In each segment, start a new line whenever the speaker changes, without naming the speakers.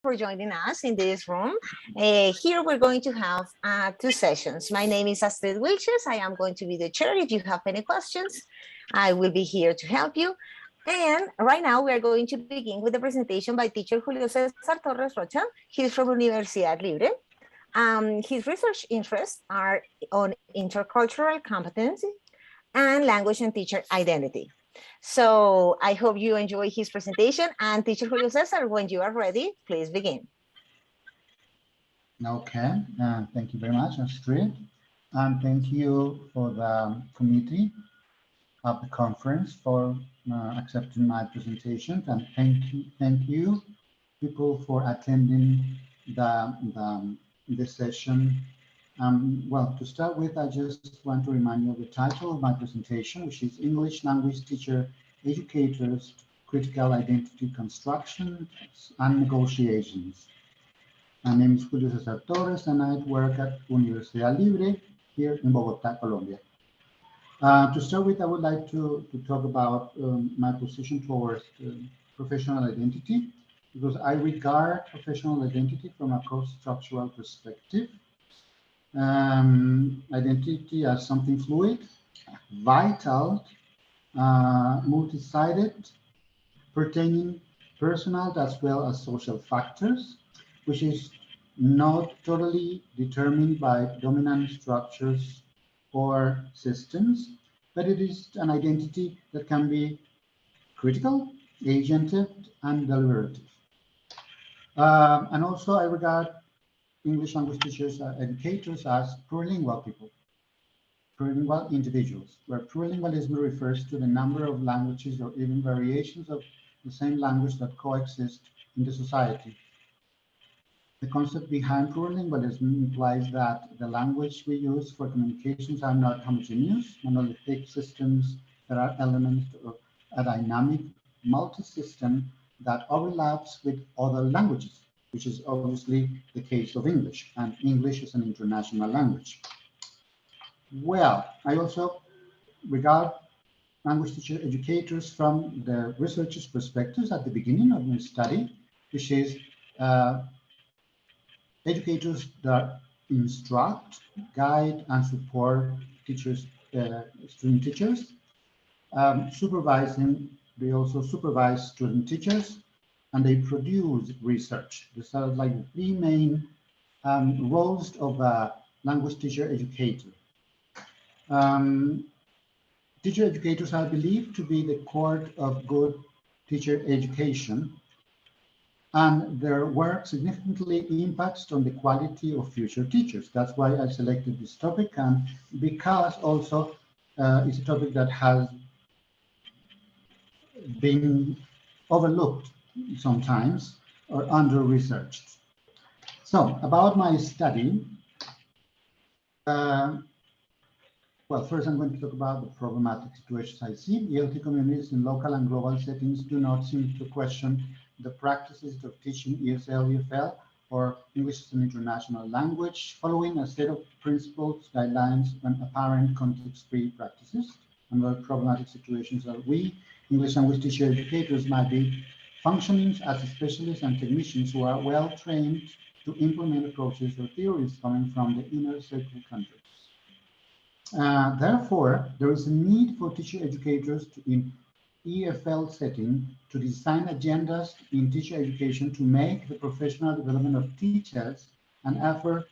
for joining us in this room. Here we're going to have two sessions. My name is Astrid Wilches. I am going to be the chair. If you have any questions, I will be here to help you. And right now we are going to begin with the presentation by teacher Julio Cesar Torres Rocha. He's from Universidad Libre. His research interests are on intercultural competency and language and teacher identity. So I hope you enjoy his presentation, and teacher Julio Cesar, when you are ready, please begin.
Okay, thank you very much, Astrid. And thank you for the committee of the conference for accepting my presentation. And thank you people for attending the session. Well, to start with, I just want to remind you of the title of my presentation, which is English Language Teacher Educators, Critical Identity Construction and Negotiations. My name is Julio Cesar Torres, and I work at Universidad Libre here in Bogotá, Colombia. To start with, I would like to talk about my position towards professional identity, because I regard professional identity from a cross-structural perspective. Identity as something fluid, vital, multi-sided, pertaining personal as well as social factors, which is not totally determined by dominant structures or systems, but it is an identity that can be critical, agented, and deliberative. And also I regard English language teachers, educators as plurilingual people, plurilingual individuals, where plurilingualism refers to the number of languages or even variations of the same language that coexist in the society. The concept behind plurilingualism implies that the language we use for communications are not homogeneous, monolithic systems that are elements of a dynamic multi-system that overlaps with other languages, which is obviously the case of English, and English is an international language. Well, I also regard language teacher educators from the researcher's perspectives at the beginning of my study, which is educators that instruct, guide, and support teachers, student teachers. Supervising, they also supervise student teachers, and they produce research. These are like the three main roles of a language teacher educator. Teacher educators are believed to be the core of good teacher education, and their work significantly impacts on the quality of future teachers. That's why I selected this topic, and because also it's a topic that has been overlooked sometimes or under-researched. So about my study, well, first I'm going to talk about the problematic situations I see. ELT communities in local and global settings do not seem to question the practices of teaching ESL, EFL, or English as an international language, following a set of principles, guidelines, and apparent context-free practices. Another problematic situations are we, English language teacher educators, might be functioning as specialists and technicians who are well trained to implement approaches or theories coming from the inner circle countries. Therefore, there is a need for teacher educators in EFL setting to design agendas in teacher education to make the professional development of teachers an effort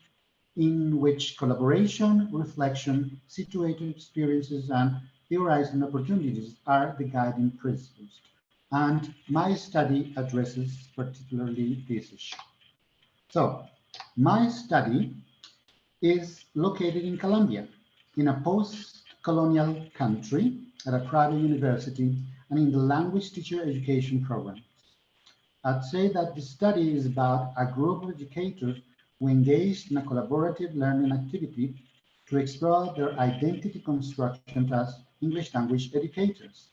in which collaboration, reflection, situated experiences, and theorizing opportunities are the guiding principles. And my study addresses particularly this issue. So, my study is located in Colombia, in a post-colonial country, at a private university, and in the language teacher education program. I'd say that the study is about a group of educators who engaged in a collaborative learning activity to explore their identity construction as English language educators.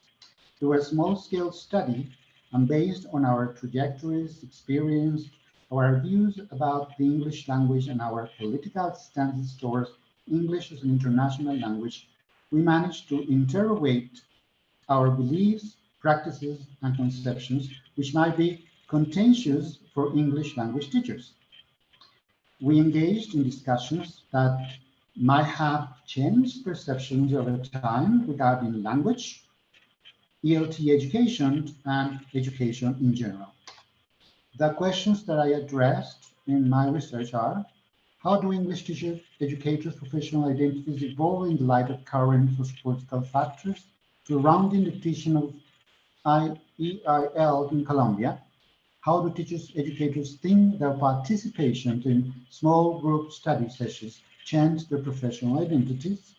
Through a small-scale study and based on our trajectories, experience, our views about the English language and our political stances towards English as an international language, we managed to interrogate our beliefs, practices, and conceptions, which might be contentious for English language teachers. We engaged in discussions that might have changed perceptions over time regarding language, ELT education, and education in general. The questions that I addressed in my research are: how do English teachers, educators' professional identities evolve in the light of current sociopolitical factors surrounding the teaching of IEIL in Colombia? How do teachers, educators think their participation in small group study sessions change their professional identities?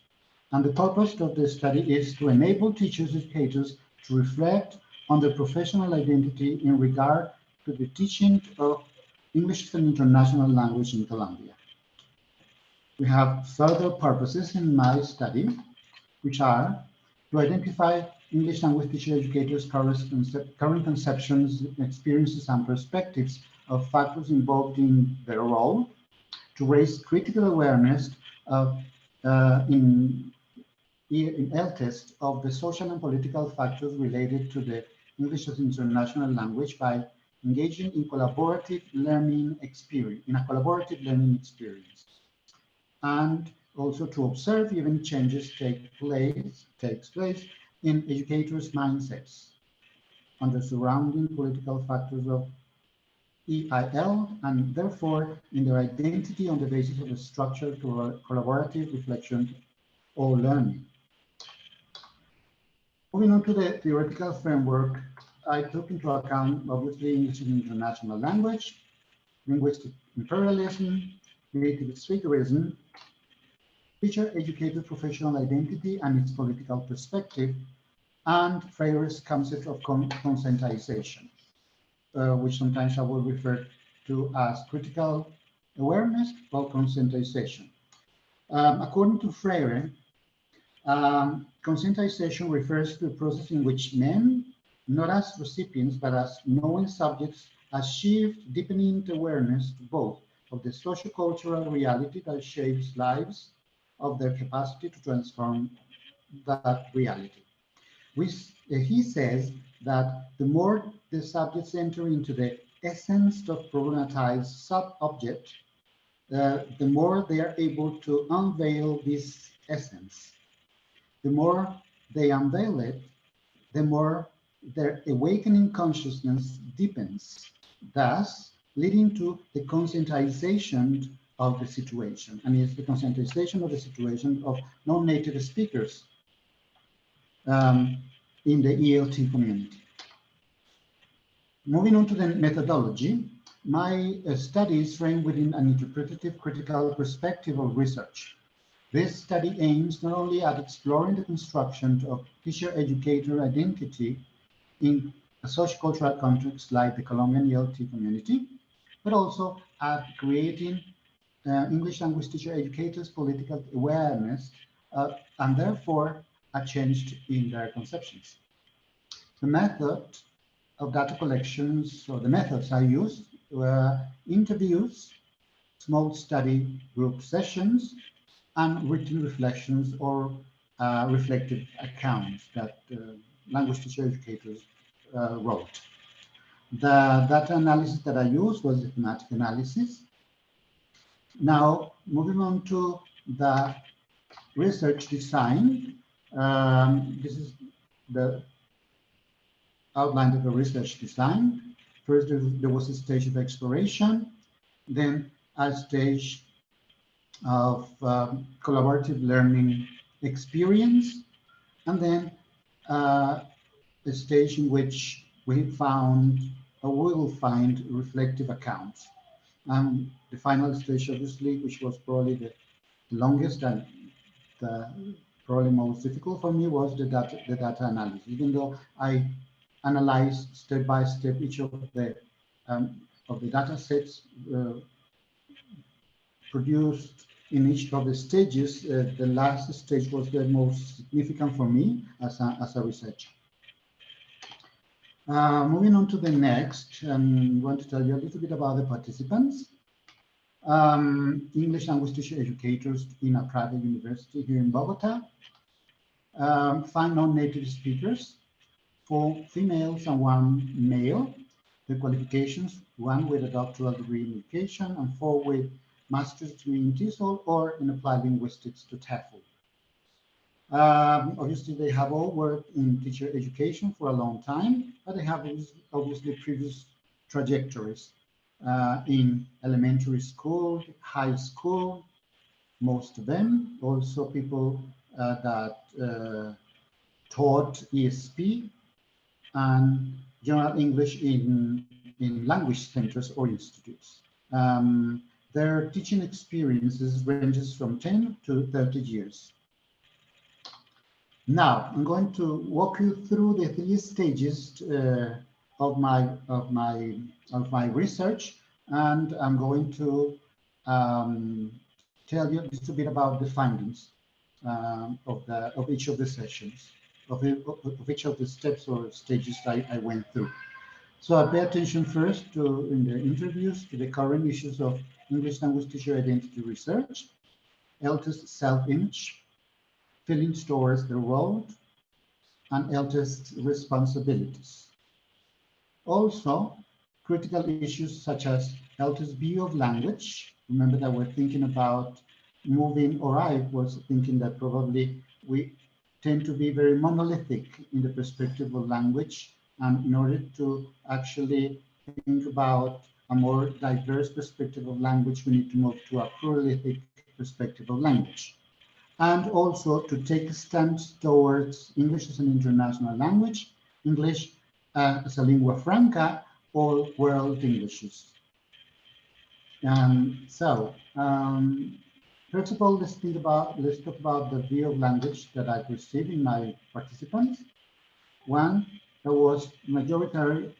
And the purpose of the study is to enable teachers, educators to reflect on their professional identity in regard to the teaching of English as an international language in Colombia. We have further purposes in my study, which are to identify English language teacher educators' current conceptions, experiences, and perspectives of factors involved in their role, to raise critical awareness of, in ELTEST of the social and political factors related to the English as international language by engaging in collaborative learning experience, and also to observe even changes takes place in educators' mindsets on the surrounding political factors of EIL, and therefore in their identity on the basis of a structured collaborative reflection or learning. Moving on to the theoretical framework, I took into account obviously English as an international language, linguistic imperialism, creative speakerism, teacher-educator professional identity and its political perspective, and Freire's concept of conscientization, which sometimes I will refer to as critical awareness or conscientization. According to Freire, conscientization refers to a process in which men, not as recipients, but as knowing subjects, achieve deepening awareness both of the socio-cultural reality that shapes lives, of their capacity to transform that reality. He says that the more the subjects enter into the essence of problematized sub-object, the more they are able to unveil this essence. The more they unveil it, the more their awakening consciousness deepens, thus leading to the conscientization of the situation. And it's the conscientization of the situation of non-native speakers in the ELT community. Moving on to the methodology, my study is framed within an interpretative critical perspective of research. This study aims not only at exploring the construction of teacher-educator identity in a sociocultural context like the Colombian ELT community, but also at creating English language teacher educators' political awareness and therefore a change in their conceptions. The method of data collections, or the methods I used, were interviews, small study group sessions, and written reflections or reflective accounts that language teacher educators wrote. The data analysis that I used was the thematic analysis. Now, moving on to the research design, this is the outline of the research design. First, there was a stage of exploration, then a stage of collaborative learning experience, and then a stage in which we found or we will find reflective accounts. And the final stage, obviously, which was probably the longest and probably most difficult for me, was the data analysis. Even though I analyzed step by step each of the data sets produced in each of the stages, the last stage was the most significant for me as a researcher. Moving on to the next, I'm going to tell you a little bit about the participants. English language teacher educators in a private university here in Bogotá. 5 non-native speakers, 4 females and 1 male. The qualifications, 1 with a doctoral degree in education and 4 with master's degree in TESOL or in applied linguistics to TEFL. Obviously, they have all worked in teacher education for a long time, but they have obviously previous trajectories in elementary school, high school, most of them. Also people that taught ESP and general English in language centers or institutes. Their teaching experiences ranges from 10 to 30 years. Now, I'm going to walk you through the 3 stages of my research, and I'm going to tell you just a bit about the findings of each of the sessions, of each of the steps or stages I went through. So I pay attention first to, in the interviews, to the current issues of English language teacher identity research, ELTE's self-image, feelings towards the world, and ELTE's responsibilities. Also, critical issues such as ELTE's view of language. Remember that we're thinking about moving, or I was thinking that probably we tend to be very monolithic in the perspective of language. And in order to actually think about a more diverse perspective of language, we need to move to a pluralistic perspective of language. And also to take a stance towards English as an international language, English as a lingua franca, or world Englishes. First of all, let's talk about the view of language that I perceived in my participants. One, there was majority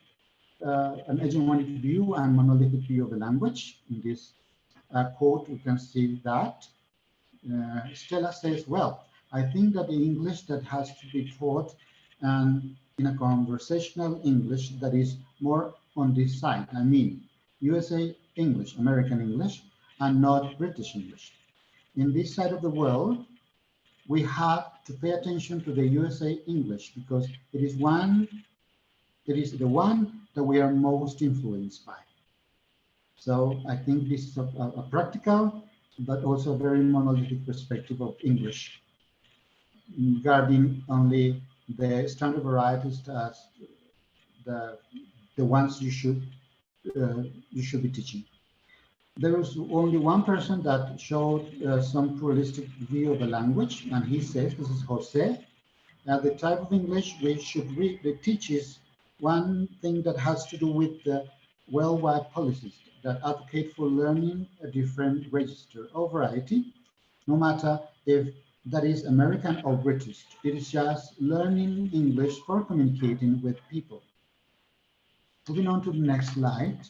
an hegemonic view and monolithic view of the language. In this quote, we can see that. Stella says, well, I think that the English that has to be taught in a conversational English that is more on this side, I mean, USA English, American English, and not British English. In this side of the world, we have to pay attention to the USA English because it is the one that we are most influenced by. So I think this is a practical, but also a very monolithic perspective of English regarding only the standard varieties as the ones you should be teaching. There was only one person that showed some pluralistic view of the language, and he says, this is Jose, the type of English we should read, the teaches one thing that has to do with the worldwide policies that advocate for learning a different register or variety, no matter if that is American or British. It is just learning English for communicating with people. Moving on to the next slide,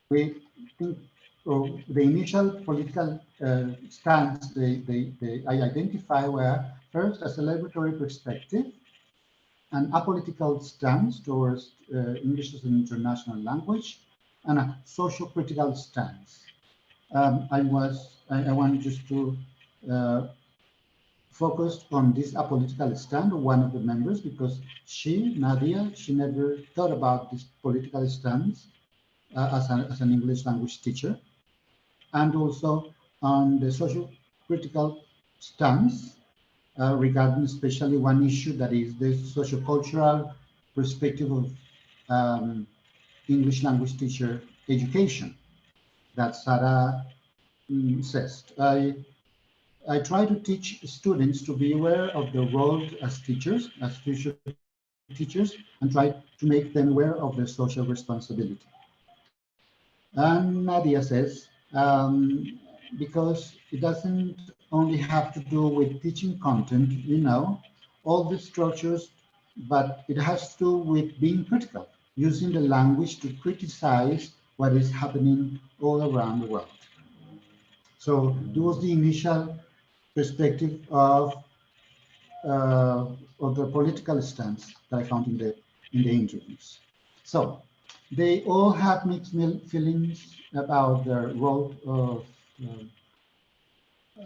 we think the initial political stance I identify were first a celebratory perspective, an apolitical stance towards English as an international language, and a social critical stance. I want just to focus on this apolitical stand of one of the members because Nadia, she never thought about this political stance as an English language teacher, and also on the social critical stance regarding especially one issue that is the sociocultural perspective of English language teacher education that Sarah says. I try to teach students to be aware of their role as teachers, as future teachers, and try to make them aware of their social responsibility. And Nadia says, because it doesn't only have to do with teaching content, all the structures, but it has to do with being critical, using the language to criticize what is happening all around the world. So it was the initial perspective of the political stance that I found in the interviews. So they all have mixed feelings about their role of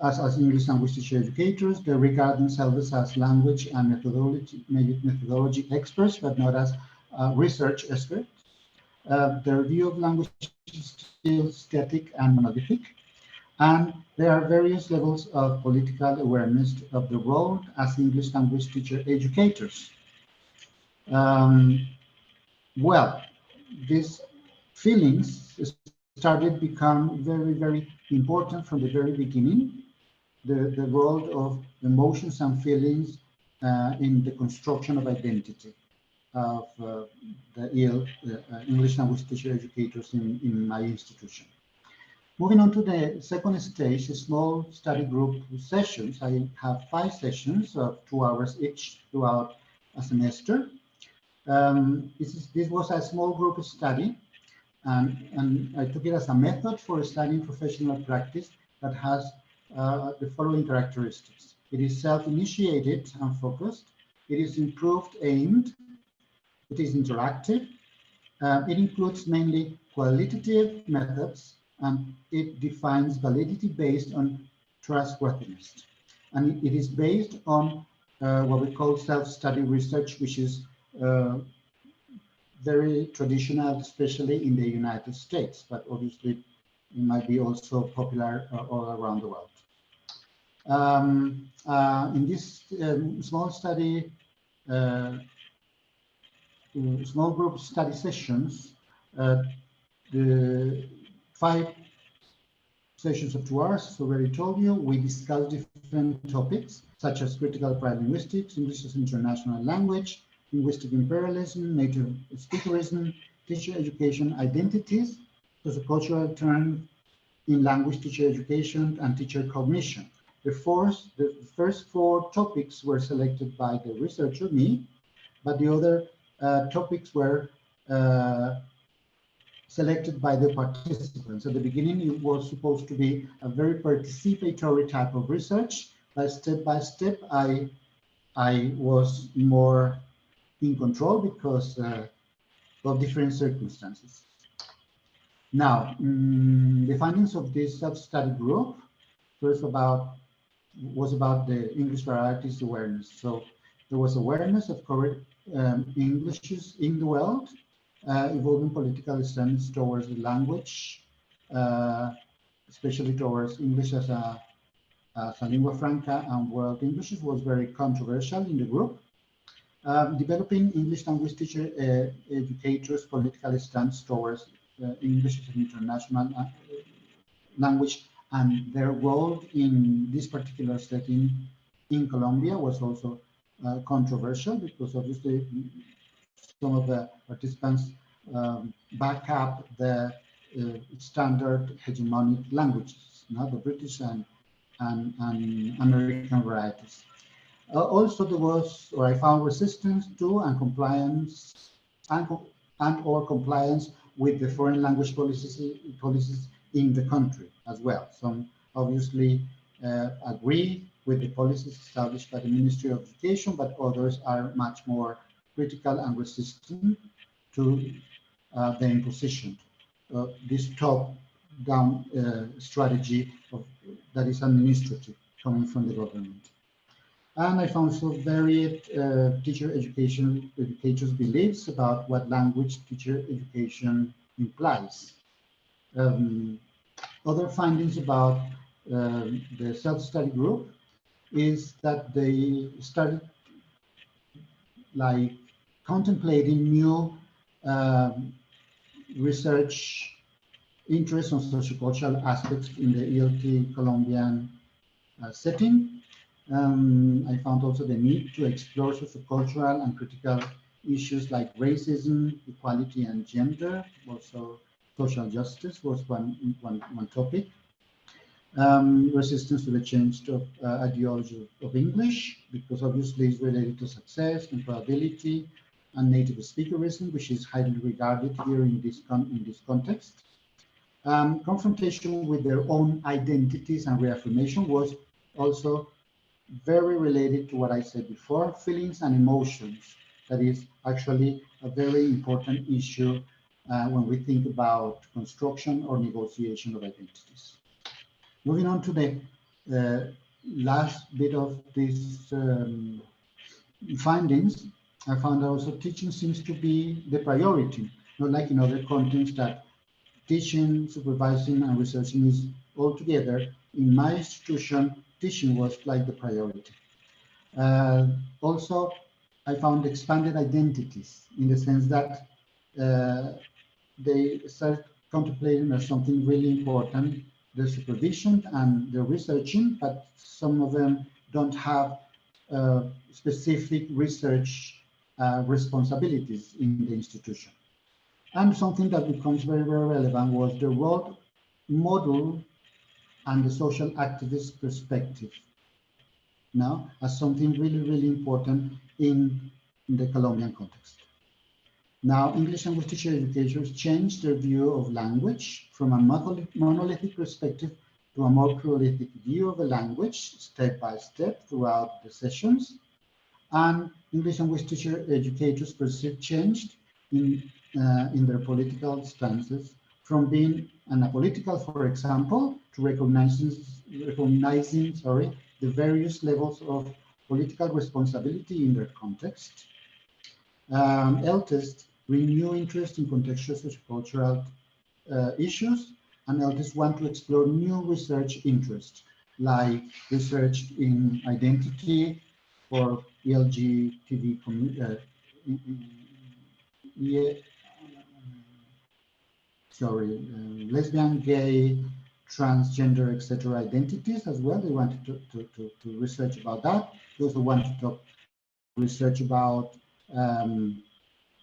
as English language teacher educators. They regard themselves as language and methodology experts, but not as research experts. Their view of language is still static and monolithic, and there are various levels of political awareness of the role as English language teacher educators. Um, well, these feelings started become very important from the very beginning. The role of emotions and feelings in the construction of identity of the English language teacher educators in my institution. Moving on to the second stage, small study group sessions. I have 5 sessions of 2 hours each throughout a semester. This was a small group study, and I took it as a method for studying professional practice that has the following characteristics. It is self-initiated and focused. It is improved aimed. It is interactive. It includes mainly qualitative methods, and it defines validity based on trustworthiness. And it is based on what we call self-study research, which is very traditional, especially in the United States, but obviously it might be also popular all around the world. In this small group study sessions, the 5 sessions of 2 hours, so already told you, we discuss different topics such as critical applied linguistics, English as international language, linguistic imperialism, native speakerism, teacher education identities, sociocultural terms in language teacher education, and teacher cognition. The first 4 topics were selected by the researcher, me, but the other topics were selected by the participants. At the beginning, it was supposed to be a very participatory type of research, but step by step, I was more in control because of different circumstances. Now, the findings of this sub-study group was about the English varieties awareness. So there was awareness of correct Englishes in the world, evolving political stance towards the language, especially towards English as a lingua franca, and world English was very controversial in the group. Developing English language teacher educators' political stance towards English as an international language and their role in this particular setting in Colombia was also controversial, because obviously some of the participants back up the standard hegemonic languages, the British and American varieties. Also, there was, or I found, resistance to and compliance or compliance with the foreign language policies in the country as well. Some obviously agree with the policies established by the Ministry of Education, but others are much more critical and resistant to the imposition. This top-down strategy that is administrative, coming from the government. And I found so varied teacher educators' beliefs about what language teacher education implies. Other findings about the self-study group is that they started like contemplating new research interests on sociocultural aspects in the ELT Colombian setting. I found also the need to explore sociocultural and critical issues like racism, equality, and gender. Also, social justice was one topic. Resistance to the change of ideology of English, because obviously it's related to success, employability, and native speakerism, which is highly regarded here in this context. Confrontation with their own identities and reaffirmation was also very related to what I said before, feelings and emotions. That is actually a very important issue when we think about construction or negotiation of identities. Moving on to the last bit of these findings, I found also teaching seems to be the priority. not like in other contexts that teaching, supervising, and researching is all together. In my institution, teaching was like the priority. Also, I found expanded identities in the sense that they start contemplating as something really important, the supervision and the researching, but some of them don't have specific research responsibilities in the institution. And something that becomes very, very relevant was the role model and the social activist perspective now as something really, really important in the Colombian context. Now, English language teacher educators changed their view of language from a monolithic perspective to a more pluralistic view of the language, step by step throughout the sessions. And English language teacher educators perceived change in their political stances from being anapolitical, for example, to recognizing the various levels of political responsibility in their context. LTEST renew interest in contextual sociocultural issues, and LTEST want to explore new research interests, like research in identity for LGTB community, lesbian, gay, transgender, etc. identities as well. They wanted to research about that. They also want to talk research about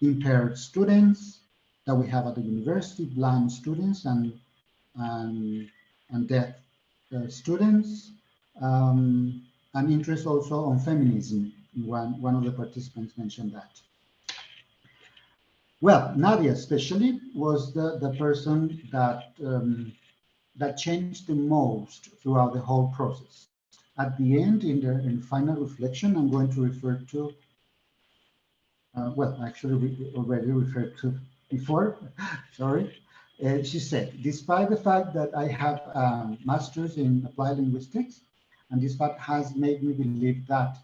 impaired students that we have at the university, blind students and deaf students, and interest also on feminism. One of the participants mentioned that. Well, Nadia especially was the person that that changed the most throughout the whole process. At the end, in final reflection, I'm going to refer to, well, actually we already referred to before, sorry. She said, despite the fact that I have a master's in applied linguistics, and this fact has made me believe that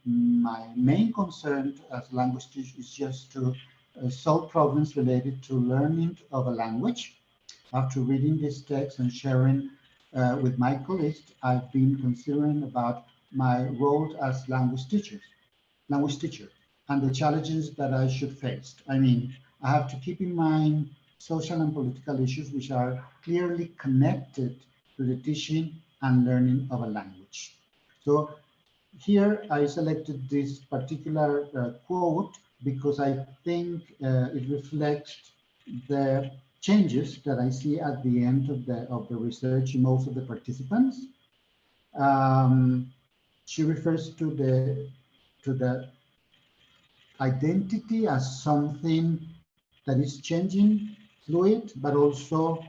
my main concern as a language teacher is just to solve problems related to learning of a language. After reading this text and sharing with my colleagues, I've been considering about my role as language teacher, and the challenges that I should face. I mean, I have to keep in mind social and political issues which are clearly connected to the teaching and learning of a language. So here I selected this particular quote because I think it reflects the changes that I see at the end of the research in most of the participants. She refers to the identity as something that is changing, fluid, but also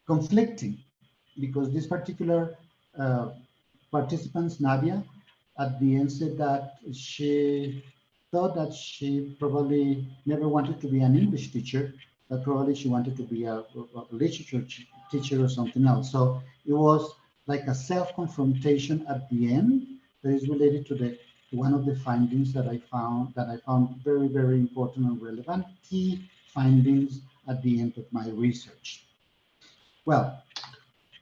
conflicting, because this particular participant, Nadia, at the end said that she thought that she probably never wanted to be an English teacher, but probably she wanted to be a literature teacher or something else. So it was like a self-confrontation at the end that is related to one of the findings that I found very, very important and relevant, key findings at the end of my research. Well,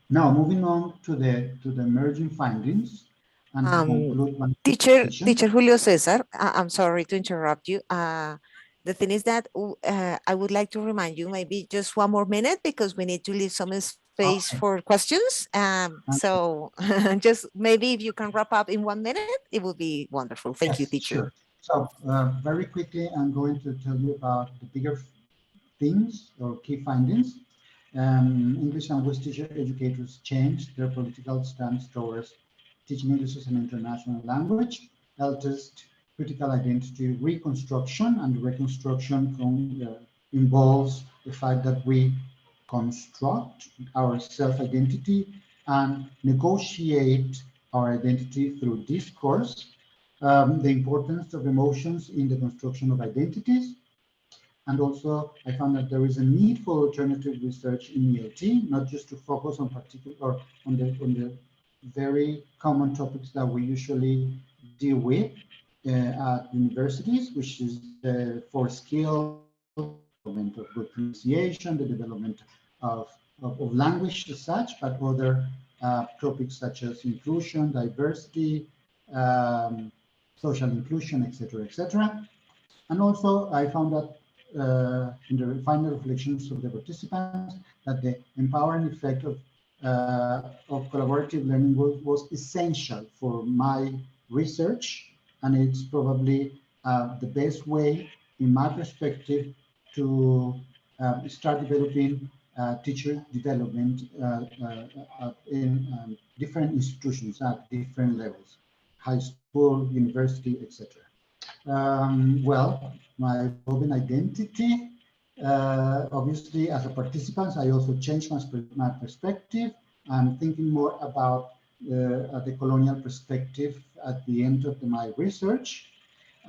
now moving on to the emerging findings and to conclude my
Teacher Julio Cesar, I'm sorry to interrupt you. The thing is that I would like to remind you maybe just one more minute because we need to leave some space for questions. So just maybe if you can wrap up in 1 minute, it would be wonderful. Thank you, teacher.
Sure. So very quickly, I'm going to tell you about the bigger things or key findings. English language teacher educators changed their political stance towards teaching English as an international language. LTEST, critical identity reconstruction, and reconstruction involves the fact that we construct our self-identity and negotiate our identity through discourse. The importance of emotions in the construction of identities. And also, I found that there is a need for alternative research in ELT, not just to focus on particular or on the very common topics that we usually deal with at universities, which is for skills development of good pronunciation, the development of language as such, but other topics such as inclusion, diversity, social inclusion, etc., etc. And also, I found that in the final reflections of the participants, that the empowering effect of collaborative learning was essential for my research, and it's probably the best way, in my perspective, to start developing teacher development in different institutions at different levels, high school, university, etc. Well, my evolving identity, obviously as a participant, I also changed my perspective. I'm thinking more about the colonial perspective at the end of my research.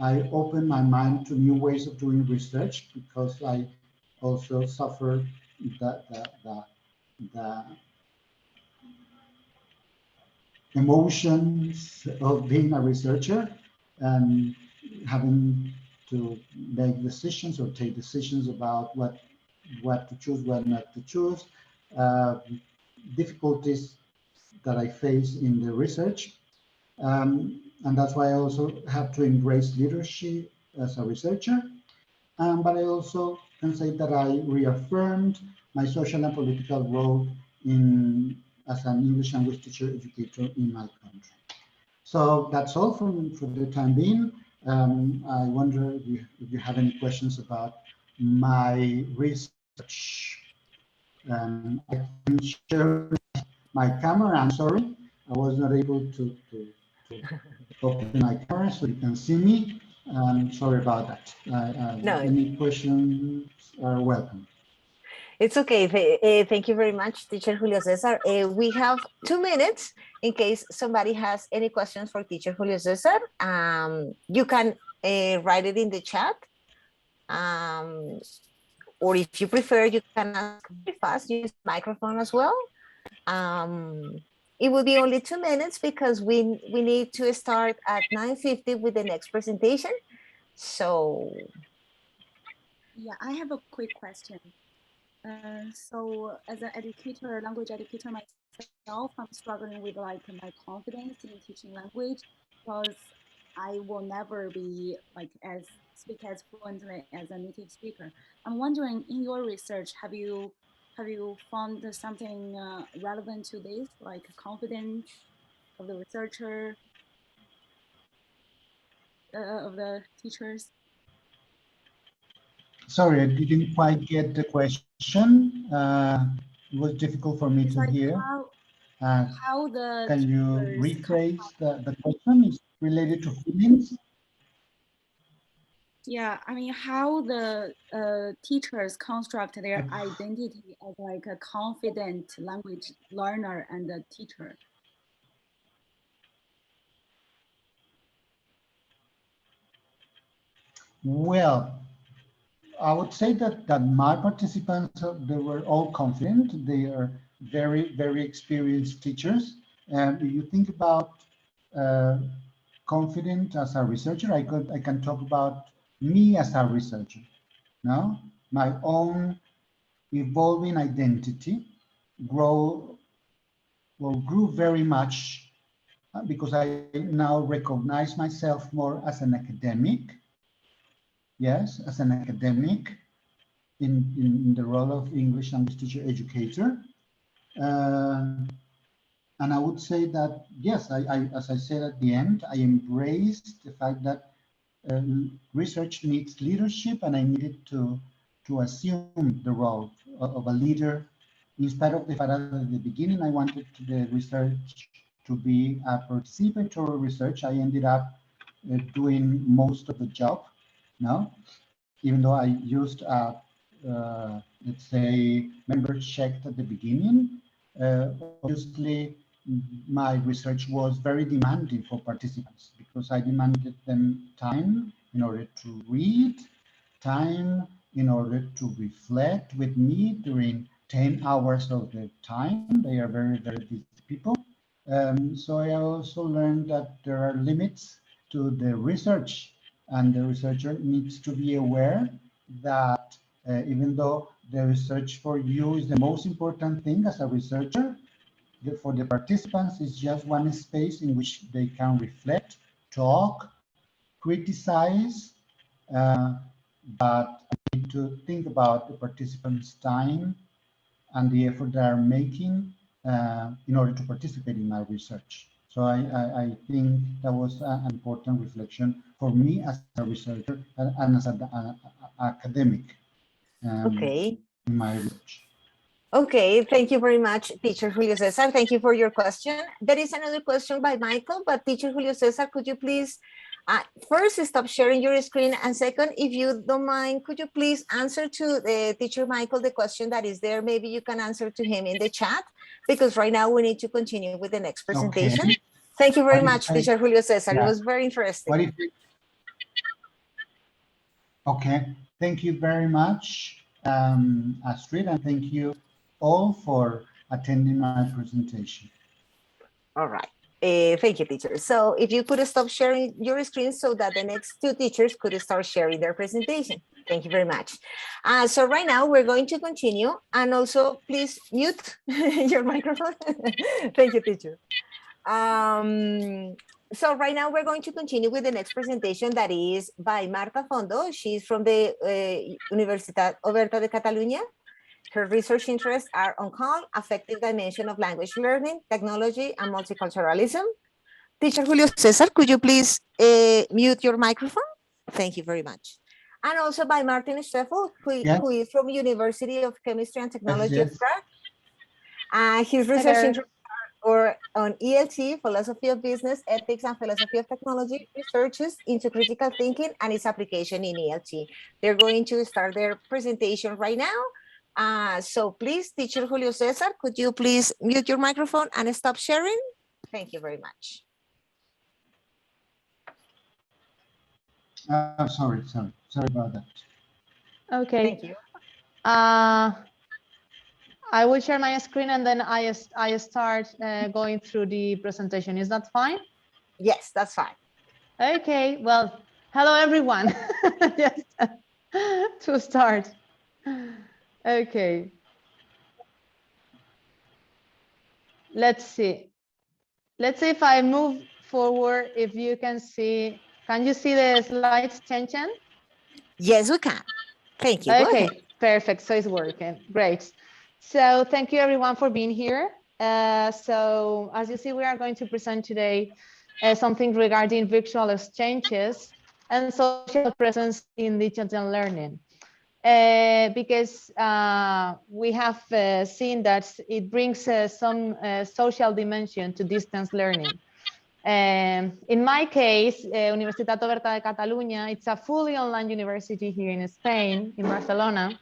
I opened my mind to new ways of doing research because I also suffered the emotions of being a researcher and having to make decisions or take decisions about what to choose, what not to choose, difficulties that I face in the research. And that's why I also have to embrace leadership as a researcher. But I also can say that I reaffirmed my social and political role as an English language teacher educator in my country. So that's all for the time being. I wonder if you have any questions about my research. I can share my camera. I'm sorry, I was not able to open my camera so you can see me. Sorry about that.
No,
Any questions are welcome.
it's okay. Thank you very much, Teacher Julio Cesar. We have 2 minutes in case somebody has any questions for Teacher Julio Cesar. You can write it in the chat. Or if you prefer, you can ask very fast, use the microphone as well. It will be only 2 minutes because we need to start at 9:50 with the next presentation. So.
Yeah, I have a quick question. So as an educator, language educator myself, I'm struggling with like my confidence in teaching language because I will never be like speak as fluently as a native speaker. I'm wondering, in your research, have you found something relevant to this, like confidence of the researcher, of the teachers?
Sorry, I didn't quite get the question. It was difficult for me
It's
to
like
hear.
how the
Can you
teachers
rephrase the question? Is related to feelings?
Yeah, I mean, how the teachers construct their identity as like a confident language learner and a teacher.
Well, I would say that my participants, they were all confident. They are very, very experienced teachers. And if you think about confident as a researcher, I can talk about me as a researcher. No, my own evolving identity grew very much because I now recognize myself more as an academic. Yes, as an academic in the role of English language teacher educator. And I would say that, yes, as I said at the end, I embraced the fact that research needs leadership, and I needed to assume the role of a leader, in spite of the fact that at the beginning I wanted the research to be a participatory research. I ended up doing most of the job, no? Even though I used let's say, member checked at the beginning. Obviously, my research was very demanding for participants because I demanded them time in order to read, time in order to reflect with me during 10 hours of the time. They are very, very busy people. So I also learned that there are limits to the research, and the researcher needs to be aware that even though the research for you is the most important thing as a researcher, for the participants is just one space in which they can reflect, talk, criticize, but I need to think about the participants' time and the effort they are making in order to participate in my research. So I think that was an important reflection for me as a researcher and as an academic
Okay.
in my research.
Okay, thank you very much, Teacher Julio Cesar. Thank you for your question. There is another question by Michael, but Teacher Julio Cesar, could you please first stop sharing your screen, and second, if you don't mind, could you please answer to the Teacher Michael the question that is there? Maybe you can answer to him in the chat, because right now we need to continue with the next presentation.
Okay.
Thank you very much, Teacher Julio Cesar.
Yeah.
It was very interesting.
Okay, thank you very much, Astrid, and thank you all for attending my presentation.
All right. Thank you, teacher. So if you could stop sharing your screen so that the next two teachers could start sharing their presentation. Thank you very much. So right now we're going to continue, and also please mute your microphone. Thank you, teacher. So right now we're going to continue with the next presentation that is by Marta Fondo. She's from the Universidad Oberta de Catalunya. Her research interests are on affective dimension of language learning, technology, and multiculturalism. Teacher Julio Cesar, could you please mute your microphone? Thank you very much. And also by Martin Steffel, who is from University of Chemistry and Technology of Prague. His research interests are on ELT, philosophy of business, ethics, and philosophy of technology, researches into critical thinking and its application in ELT. They're going to start their presentation right now. So please, Teacher Julio Cesar, could you please mute your microphone and stop sharing? Thank you very much.
Sorry about that.
Okay.
Thank you.
I will share my screen and then I start going through the presentation. Is that fine?
Yes, that's fine.
Okay, well, hello everyone. Just to start. Okay. Let's see. Let's see if I move forward, if you can see. Can you see the slides changing?
Yes, we can. Thank you.
Okay, perfect. So it's working. Great. So thank you everyone for being here. So as you see, we are going to present today something regarding virtual exchanges and social presence in digital learning. Because we have seen that it brings some social dimension to distance learning. In my case, Universidad Oberta de Catalunya, it's a fully online university here in Spain, in Barcelona.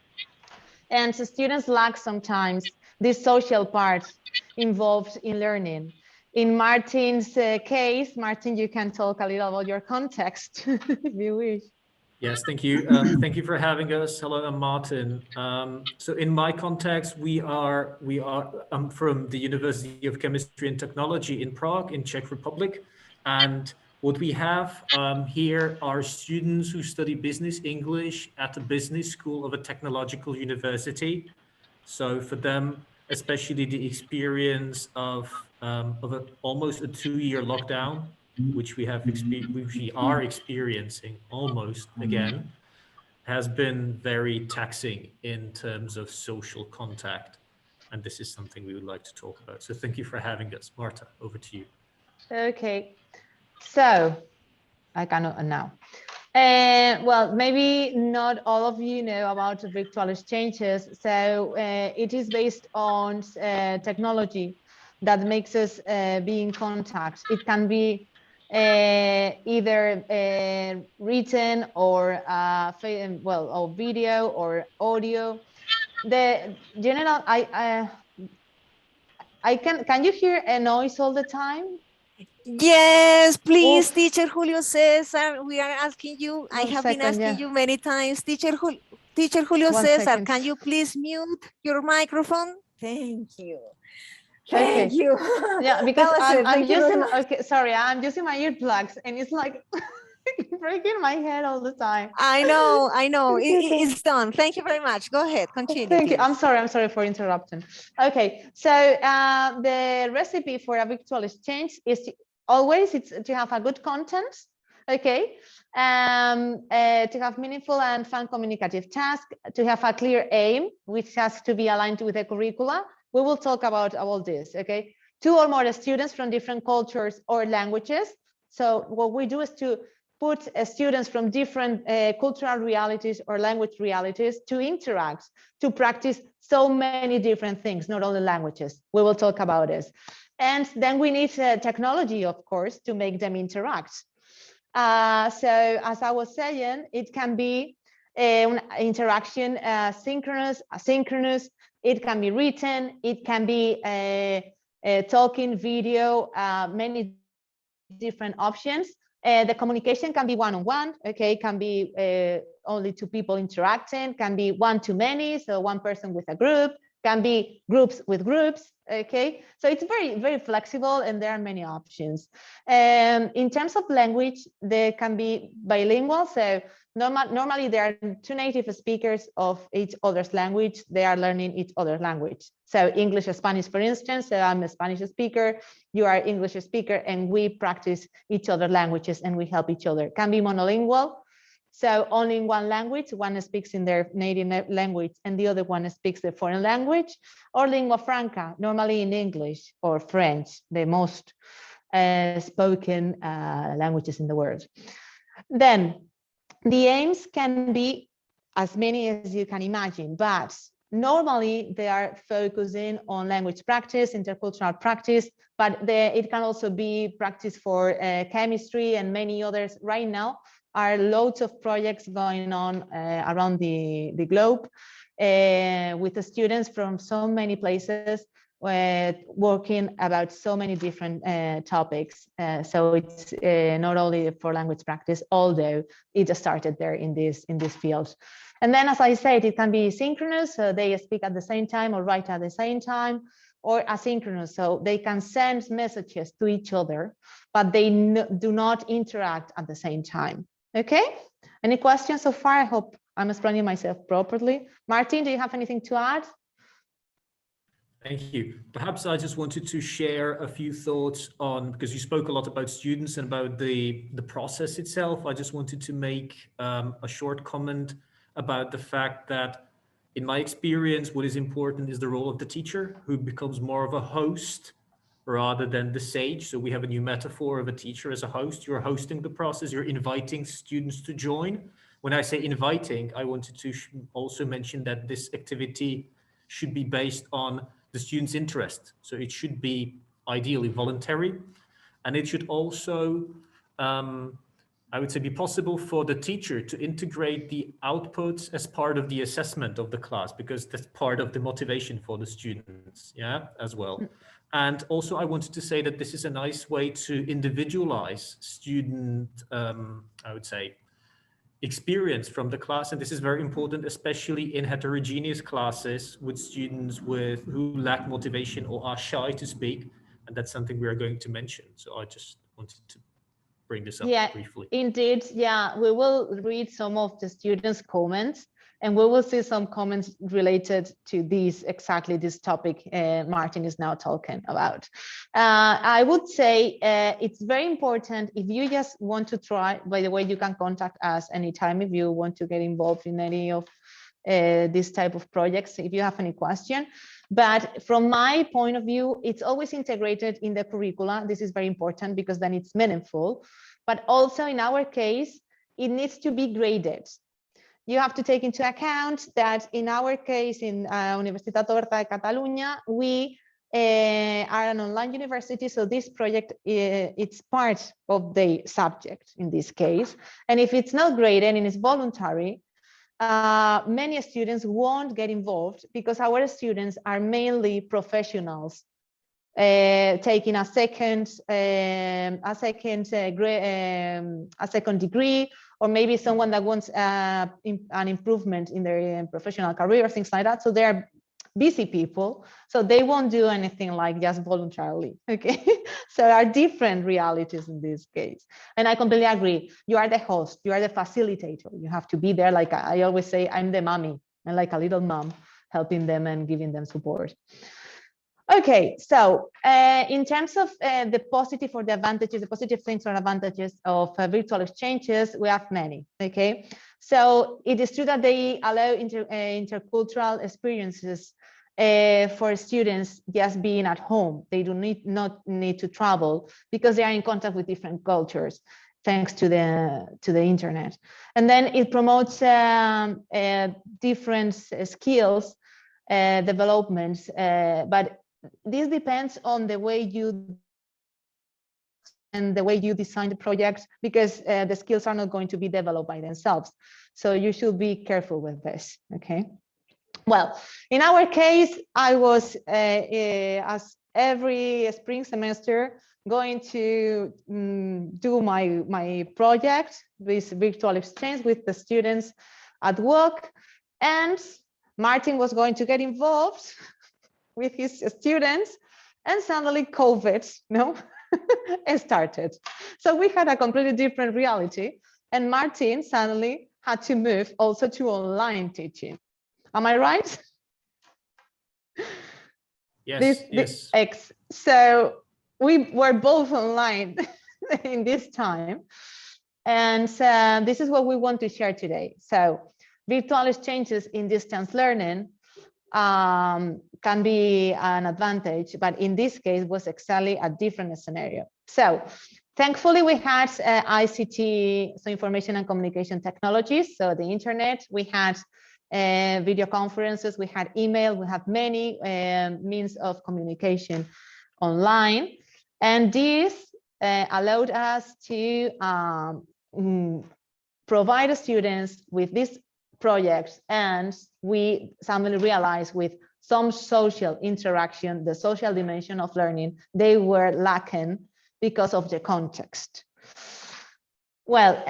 And so students lack sometimes this social part involved in learning. In Martin's case, Martin, you can talk a little about your context, if you wish.
Yes, thank you. Thank you for having us. Hello, I'm Martin. So in my context, I'm from the University of Chemistry and Technology in Prague, in Czech Republic. And what we have here are students who study business English at the business school of a technological university. So for them, especially the experience of almost a 2-year lockdown, which we are experiencing almost again, has been very taxing in terms of social contact. And this is something we would like to talk about. So thank you for having us. Marta, over to you.
Okay, so I cannot now. Well, maybe not all of you know about virtual exchanges. So it is based on technology that makes us be in contact. It can be either written or or video or audio. The general, can you hear a noise all the time?
Yes, please, Teacher Julio Cesar. We are asking you. I have been asking
yeah.
you many times, Teacher Julio Cesar. Can you please mute your microphone? Thank you. Thank you.
Yeah, because I'm using. Okay, sorry, I'm using my earplugs, and it's like breaking my head all the time.
I know.
Okay.
It's done. Thank you very much. Go ahead, continue.
Thank you.
Please.
I'm sorry for interrupting. Okay, so the recipe for a virtual exchange is to have a good content, okay, to have meaningful and fun communicative tasks, to have a clear aim, which has to be aligned with the curricula. We will talk about all this, okay? 2 or more students from different cultures or languages. So what we do is to put students from different cultural realities or language realities to interact, to practice so many different things, not only languages. We will talk about this. And then we need technology, of course, to make them interact. So as I was saying, it can be interaction synchronous, asynchronous, it can be written, it can be talking, video, many different options. The communication can be one-on-one, okay, can be only 2 people interacting, can be one-to-many, so 1 person with a group, can be groups with groups, okay? So it's very, very flexible and there are many options. In terms of language, they can be bilingual, so normally there are 2 native speakers of each other's language, they are learning each other's language. So English or Spanish, for instance, so I'm a Spanish speaker, you are English speaker, and we practice each other's languages and we help each other. Can be monolingual, so only in 1 language, one speaks in their native language and the other one speaks the foreign language, or lingua franca, normally in English or French, the most spoken languages in the world. Then the aims can be as many as you can imagine, but normally they are focusing on language practice, intercultural practice, but it can also be practice for chemistry and many others. Right now are loads of projects going on around the globe with the students from so many places working about so many different topics. So it's not only for language practice, although it started there in this field. And then, as I said, it can be synchronous, so they speak at the same time or write at the same time, or asynchronous, so they can send messages to each other, but they do not interact at the same time. Okay, any questions so far? I hope I'm explaining myself properly. Martin, do you have anything to add?
Thank you. Perhaps I just wanted to share a few thoughts on, because you spoke a lot about students and about the process itself. I just wanted to make a short comment about the fact that in my experience, what is important is the role of the teacher, who becomes more of a host rather than the sage. So we have a new metaphor of a teacher as a host. You're hosting the process, you're inviting students to join. When I say inviting, I wanted to also mention that this activity should be based on the student's interest. So it should be ideally voluntary, and it should also, I would say, be possible for the teacher to integrate the outputs as part of the assessment of the class, because that's part of the motivation for the students, yeah, as well. And also I wanted to say that this is a nice way to individualize student, I would say, experience from the class. And this is very important, especially in heterogeneous classes with students who lack motivation or are shy to speak. And that's something we are going to mention. So I just wanted to bring this up briefly.
Indeed, yeah, we will read some of the students' comments, and we will see some comments related to exactly this topic Martin is now talking about. I would say it's very important, if you just want to try, by the way, you can contact us anytime if you want to get involved in any of this type of projects, if you have any question. But from my point of view, it's always integrated in the curricula. This is very important because then it's meaningful. But also in our case, it needs to be graded. You have to take into account that in our case, in Universitat Oberta de Catalunya, we are an online university, so this project, it's part of the subject in this case. And if it's not graded and it's voluntary, many students won't get involved because our students are mainly professionals taking a second degree, or maybe someone that wants an improvement in their professional career, things like that. So they're busy people, so they won't do anything like just voluntarily. Okay, so there are different realities in this case, and I completely agree. You are the host, you are the facilitator, you have to be there. Like I always say, I'm the mommy, and like a little mom, helping them and giving them support. Okay, so in terms of the positive or the advantages, the positive things or advantages of virtual exchanges, we have many. Okay, so it is true that they allow intercultural experiences for students just being at home. They do not need to travel because they are in contact with different cultures, thanks to the internet. And then it promotes different skills developments, but this depends on the way you design the project, because the skills are not going to be developed by themselves. So you should be careful with this. Okay. Well, in our case, I was, as every spring semester, going to do my project, this virtual exchange with the students at work, and Martin was going to get involved with his students, and suddenly COVID, started. So we had a completely different reality, and Martin suddenly had to move also to online teaching. Am I right?
Yes, yes.
So we were both online in this time, and this is what we want to share today. So virtual exchanges in distance learning can be an advantage, but in this case was exactly a different scenario. So thankfully we had ICT, so information and communication technologies, so the internet, we had video conferences, we had email, we had many means of communication online, and this allowed us to provide the students with these projects, and we suddenly realized with some social interaction, the social dimension of learning, they were lacking because of the context. Well,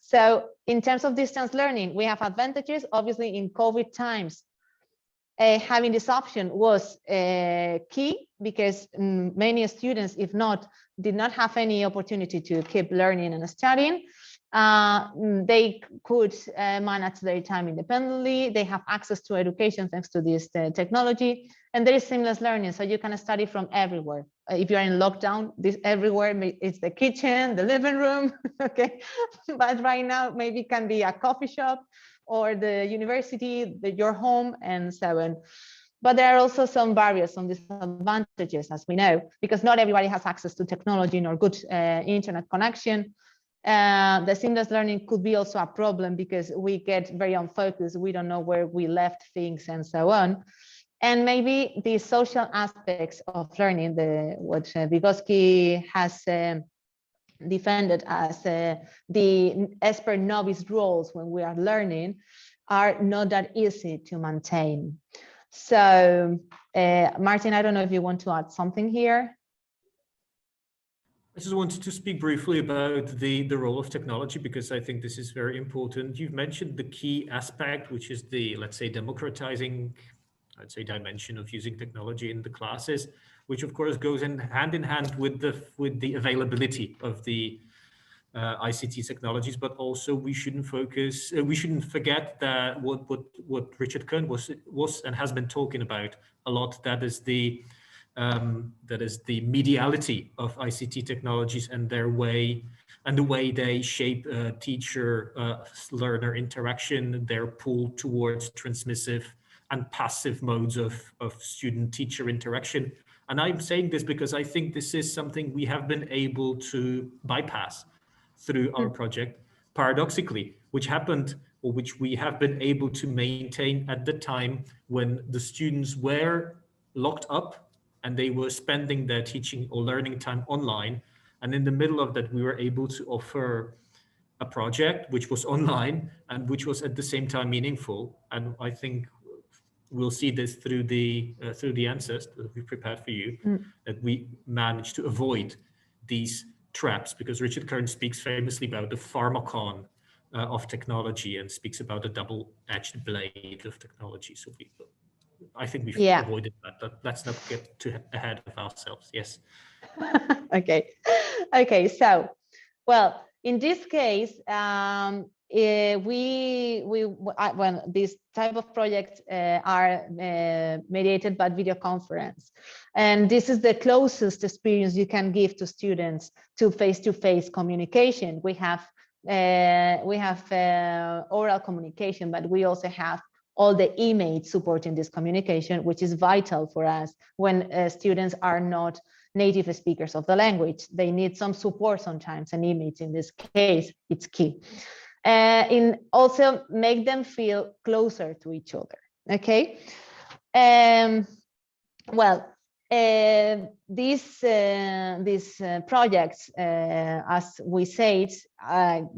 so in terms of distance learning, we have advantages. Obviously, in COVID times, having this option was key, because many students, if not, did not have any opportunity to keep learning and studying. They could manage their time independently. They have access to education thanks to this technology, and there is seamless learning, so you can study from everywhere. If you are in lockdown, this everywhere, it's the kitchen, the living room, okay? But right now, maybe it can be a coffee shop or the university, your home, and so on. But there are also some barriers, some disadvantages, as we know, because not everybody has access to technology nor good internet connection. The seamless learning could be also a problem because we get very unfocused. We don't know where we left things and so on. And maybe the social aspects of learning, what Vygotsky has defended as the expert novice roles when we are learning, are not that easy to maintain. So Martin, I don't know if you want to add something here.
I just wanted to speak briefly about the role of technology, because I think this is very important. You've mentioned the key aspect, which is the, let's say, democratizing, I'd say, dimension of using technology in the classes, which of course goes hand in hand with the availability of the ICT technologies, but also we shouldn't forget that what Richard Kern was and has been talking about a lot, that is the mediality of ICT technologies and the way they shape teacher-learner interaction, their pull towards transmissive and passive modes of student-teacher interaction. And I'm saying this because I think this is something we have been able to bypass through our project, paradoxically, which we have been able to maintain at the time when the students were locked up and they were spending their teaching or learning time online. And in the middle of that, we were able to offer a project which was online and which was at the same time meaningful. And I think we'll see this through the answers that we prepared for you, that we managed to avoid these traps, because Richard Kern speaks famously about the pharmacon of technology and speaks about the double-edged blade of technology. So I think we've
Yeah.
avoided that, but let's not get too ahead of ourselves. Yes.
Okay. Okay. So, well, in this case, when these type of projects are mediated by video conference, and this is the closest experience you can give to students to face-to-face communication. We have oral communication, but we also have all the emails supporting this communication, which is vital for us when students are not native speakers of the language. They need some support sometimes, and emails in this case, it's key. In also make them feel closer to each other, okay? Well, these projects, as we said,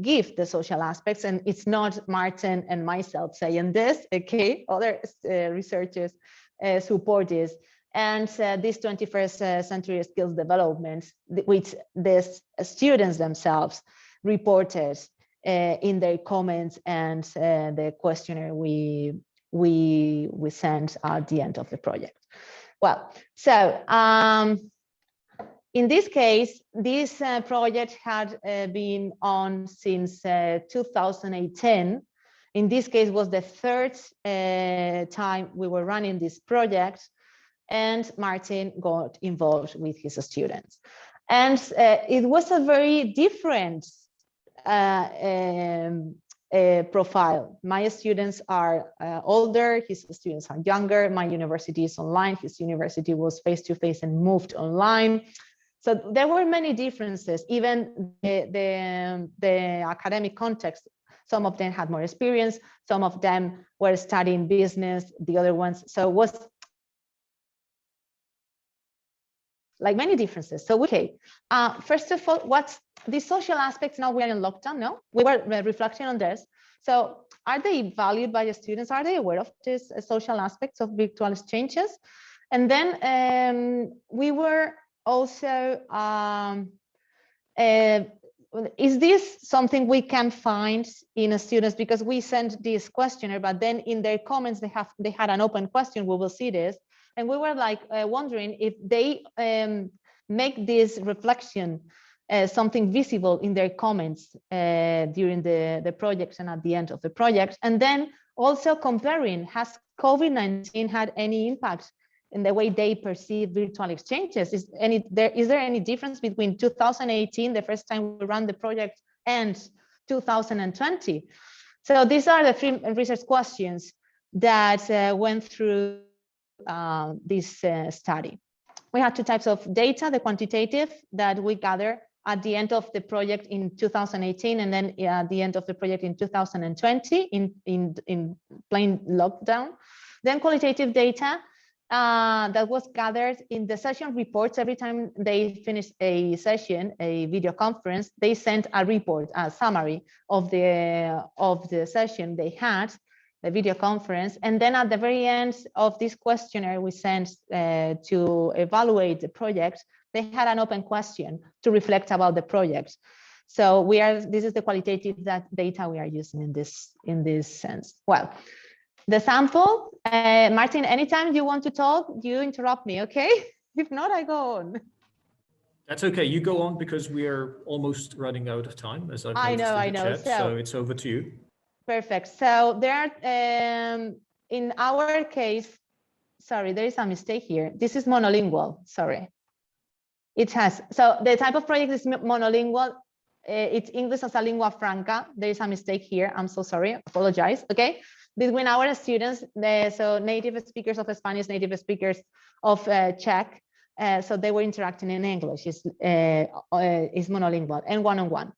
give the social aspects, and it's not Martin and myself saying this, okay? Other researchers support this. And this 21st century skills development, which the students themselves reported in their comments and the questionnaire we sent at the end of the project. Well, so in this case, this project had been on since 2018. In this case, was the third time we were running this project, and Martin got involved with his students. And it was a very different profile. My students are older, his students are younger. My university is online, his university was face-to-face and moved online. So there were many differences, even the academic context. Some of them had more experience, some of them were studying business, the other ones. So it was like many differences. So, okay, first of all, what's the social aspects? Now we're in lockdown, no? We were reflecting on this. So are they valued by the students? Are they aware of these social aspects of virtual exchanges? And then we were also, is this something we can find in students? Because we sent this questionnaire, but then in their comments, they had an open question, we will see this. And we were like wondering if they make this reflection something visible in their comments during the project and at the end of the project. And then also comparing, has COVID-19 had any impact in the way they perceive virtual exchanges? Is there any difference between 2018, the first time we ran the project, and 2020? So these are the three research questions that went through this study. We had two types of data: the quantitative that we gather at the end of the project in 2018, and then at the end of the project in 2020 in plain lockdown. Then qualitative data that was gathered in the session reports. Every time they finished a session, a video conference, they sent a report, a summary of the session they had, the video conference. And then at the very end of this questionnaire we sent to evaluate the project, they had an open question to reflect about the project. So this is the qualitative data we are using in this sense. Well, the sample, Martin, anytime you want to talk, you interrupt me, okay? If not, I go on.
That's okay, you go on, because we are almost running out of time, as I've noticed
I
in the
know.
chat, so it's over to you. Perfect.
So there are, in our case, sorry, there is a mistake here. This is monolingual, sorry. It has, so the type of project is monolingual. It's English as a lingua franca. There is a mistake here. I'm so sorry, apologize, okay? Between our students, so native speakers of Spanish, native speakers of Czech, so they were interacting in English, is monolingual and one-on-one.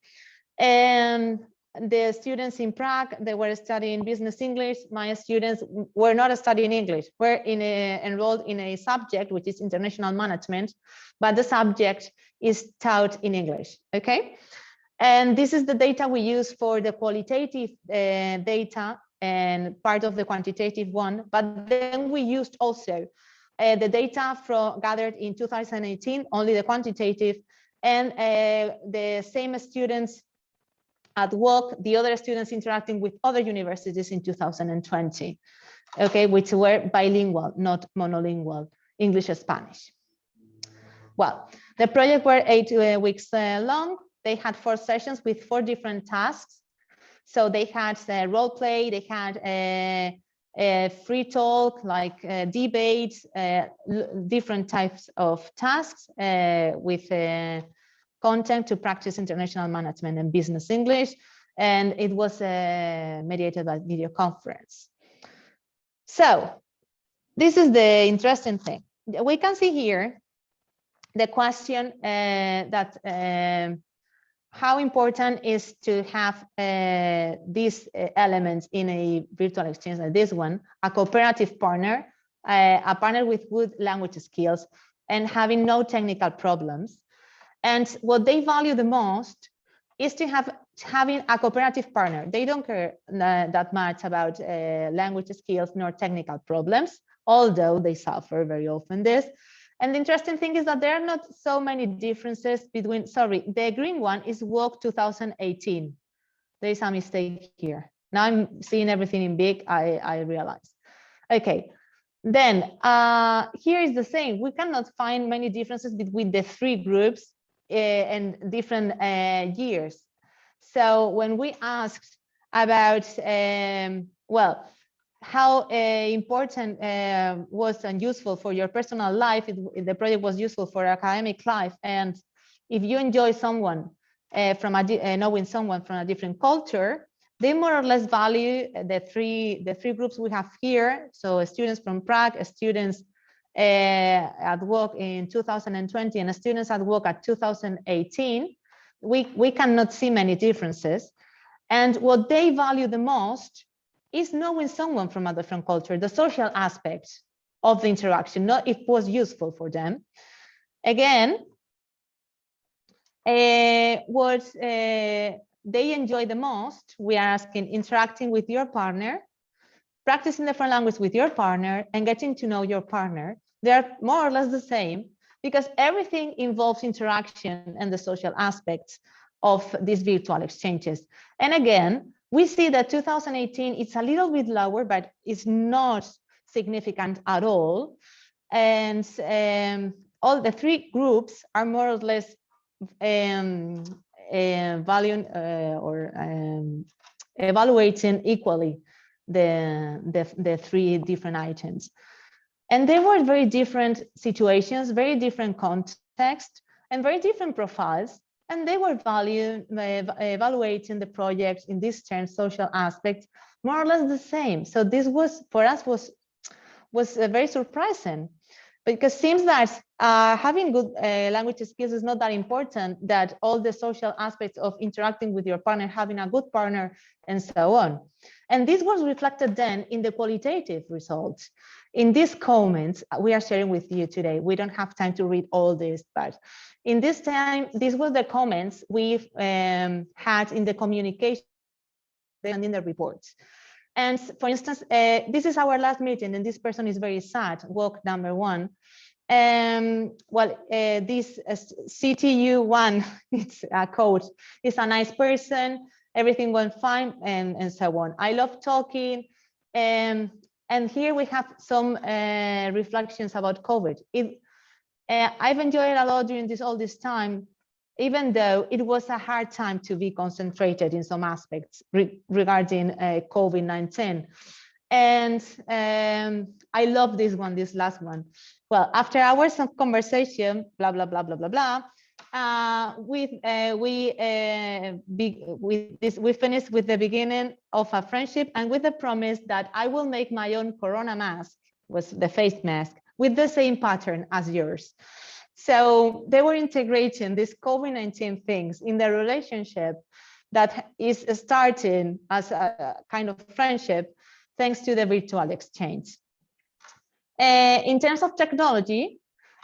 And the students in Prague, they were studying business English. My students were not studying English. We're enrolled in a subject, which is international management, but the subject is taught in English, okay? And this is the data we use for the qualitative data and part of the quantitative one, but then we used also the data gathered in 2018, only the quantitative, and the same students at WOC, the other students interacting with other universities in 2020, okay, which were bilingual, not monolingual, English and Spanish. Well, the project were 8 weeks long. They had 4 sessions with 4 different tasks. So they had role play, they had free talk, like debates, different types of tasks with content to practice international management and business English. And it was mediated by video conference. So this is the interesting thing. We can see here the question that how important is to have these elements in a virtual exchange like this one, a cooperative partner, a partner with good language skills and having no technical problems. And what they value the most is to having a cooperative partner. They don't care that much about language skills nor technical problems, although they suffer very often this. And the interesting thing is that there are not so many differences between, sorry, the green one is WOC 2018. There is a mistake here. Now I'm seeing everything in big, I realize. Okay, then here is the same. We cannot find many differences between the 3 groups and different years. So when we asked about, well, how important was and useful for your personal life, the project was useful for academic life, and if you enjoy someone knowing someone from a different culture, they more or less value the three groups we have here. So students from Prague, students at WOC in 2020, and students at WOC at 2018. We cannot see many differences, and what they value the most is knowing someone from a different culture, the social aspect of the interaction, not if it was useful for them. Again, what they enjoy the most, we are asking, interacting with your partner, practicing different language with your partner, and getting to know your partner. They are more or less the same because everything involves interaction and the social aspects of these virtual exchanges. And again, we see that 2018, it's a little bit lower, but it's not significant at all. And all the 3 groups are more or less evaluating equally the 3 different items. And there were very different situations, very different contexts, and very different profiles. And they were evaluating the project in this term, social aspects, more or less the same. So this was, for us, was very surprising, because it seems that having good language skills is not that important, that all the social aspects of interacting with your partner, having a good partner, and so on. And this was reflected then in the qualitative results. In these comments we are sharing with you today, we don't have time to read all this, but in this time, these were the comments we've had in the communication and in the reports. And for instance, this is our last meeting and this person is very sad, WOC number 1. Well, this CTU1, it's a code, is a nice person, everything went fine, and so on. I love talking. And here we have some reflections about COVID. I've enjoyed it a lot during all this time, even though it was a hard time to be concentrated in some aspects regarding COVID-19. And I love this one, this last one. Well, after hours of conversation, blah, blah, blah, blah, blah, blah, we finished with the beginning of a friendship and with the promise that I will make my own Corona mask, was the face mask, with the same pattern as yours. So they were integrating these COVID-19 things in the relationship that is starting as a kind of friendship thanks to the virtual exchange. In terms of technology,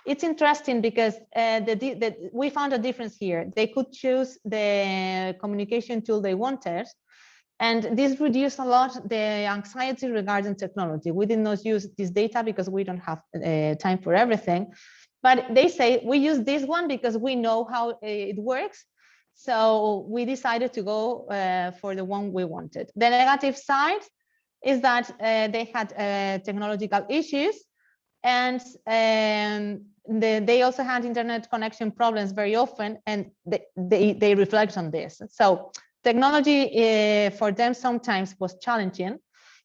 it's interesting because we found a difference here. They could choose the communication tool they wanted, and this reduced a lot the anxiety regarding technology. We did not use this data because we don't have time for everything. But they say we use this one because we know how it works, So we decided to go for the one we wanted. The negative side is that they had technological issues, and they also had internet connection problems very often, and they reflect on this. So technology for them sometimes was challenging,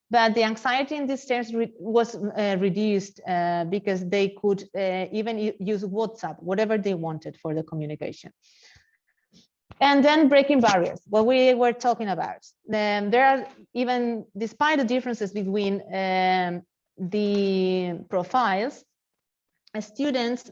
but the anxiety in these terms was reduced because they could even use WhatsApp, whatever they wanted for the communication. And then breaking barriers, what we were talking about. There are, even despite the differences between the profiles, students,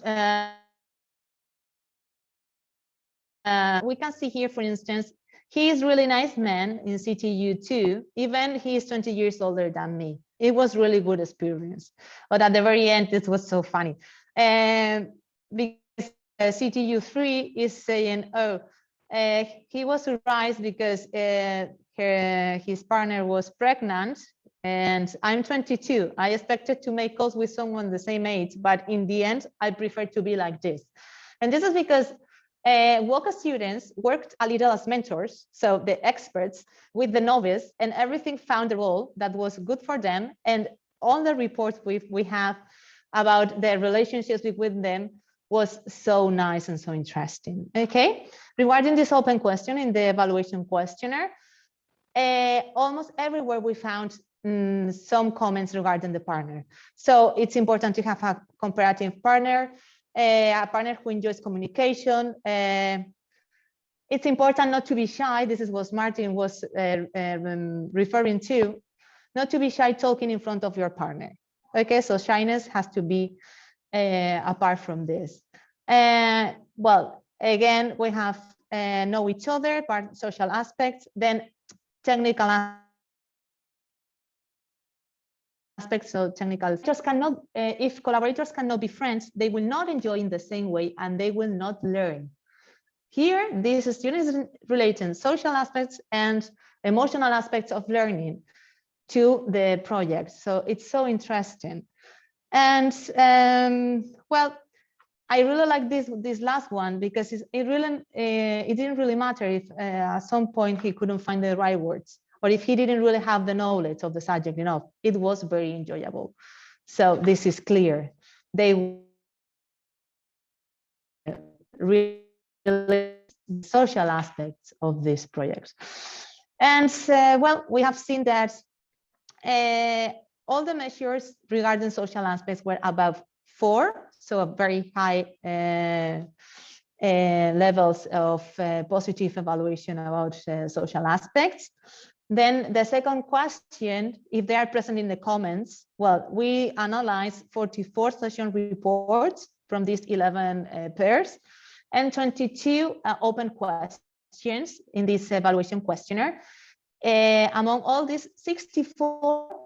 we can see here, for instance, he is really nice man in CTU too, even he is 20 years older than me. It was really good experience. But at the very end, it was so funny. Because CTU 3 is saying, oh, he was surprised because his partner was pregnant, and I'm 22. I expected to make calls with someone the same age, but in the end, I prefer to be like this. And this is because WOCA students worked a little as mentors, so the experts with the novice, and everything found a role that was good for them. And all the reports we have about their relationships with them was so nice and so interesting. Okay, regarding this open question in the evaluation questionnaire, almost everywhere we found some comments regarding the partner. So it's important to have a comparative partner, a partner who enjoys communication. It's important not to be shy. This is what Martin was referring to, not to be shy talking in front of your partner. Okay, so shyness has to be apart from this. Well, again, we have know each other, social aspects, then technical aspects. So technical, just cannot, if collaborators cannot be friends, they will not enjoy in the same way and they will not learn. Here, these students relating social aspects and emotional aspects of learning to the project. So it's so interesting. And well, I really like this last one because it didn't really matter if at some point he couldn't find the right words, or if he didn't really have the knowledge of the subject enough. It was very enjoyable. So this is clear. They really social aspects of this project. And well, we have seen that all the measures regarding social aspects were above 4, so a very high levels of positive evaluation about social aspects. Then the second question, if they are present in the comments, well, we analyzed 44 session reports from these 11 pairs and 22 open questions in this evaluation questionnaire. Among all these, 64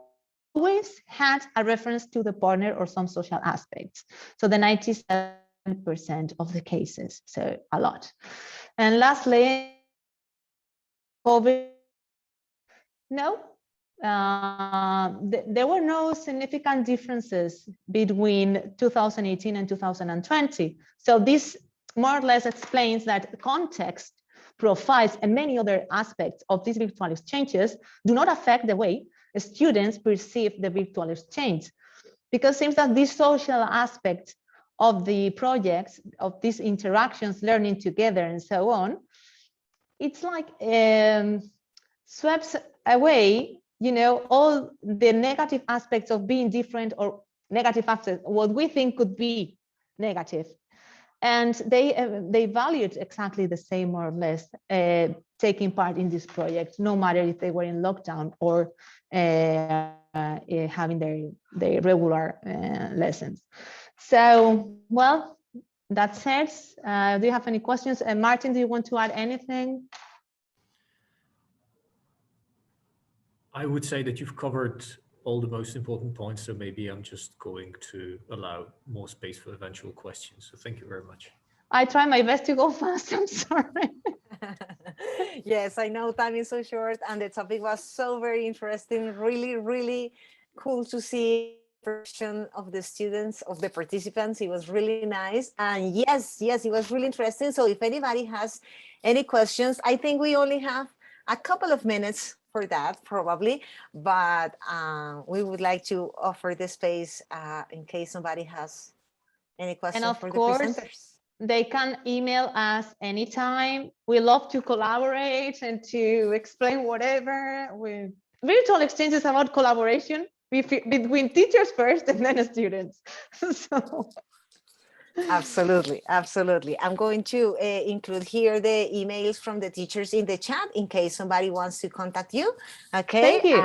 always had a reference to the partner or some social aspects. So the 97% of the cases, so a lot. And lastly, COVID, no, there were no significant differences between 2018 and 2020. So this more or less explains that the context, profiles, and many other aspects of these virtual exchanges do not affect the way students perceive the virtual exchange, because it seems that this social aspect of the projects, of these interactions, learning together and so on, it's like sweeps away, you know, all the negative aspects of being different, or negative aspects, what we think could be negative. And they valued exactly the same, more or less, taking part in this project, no matter if they were in lockdown or having their regular lessons. So, well, that's it. Do you have any questions? Martin, do you want to add anything?
I would say that you've covered all the most important points, so maybe I'm just going to allow more space for eventual questions. So thank you very much.
I try my best to go fast, I'm sorry.
Yes, I know time is so short and the topic was so very interesting, really, really cool to see version of the students, of the participants. It was really nice. And yes, it was really interesting. So if anybody has any questions, I think we only have a couple of minutes for that probably, but we would like to offer the space in case somebody has any questions for the presenters.
They can email us anytime. We love to collaborate and to explain whatever. Virtual exchanges about collaboration between teachers first and then students. So.
Absolutely. I'm going to include here the emails from the teachers in the chat in case somebody wants to contact you. Okay.
Thank you.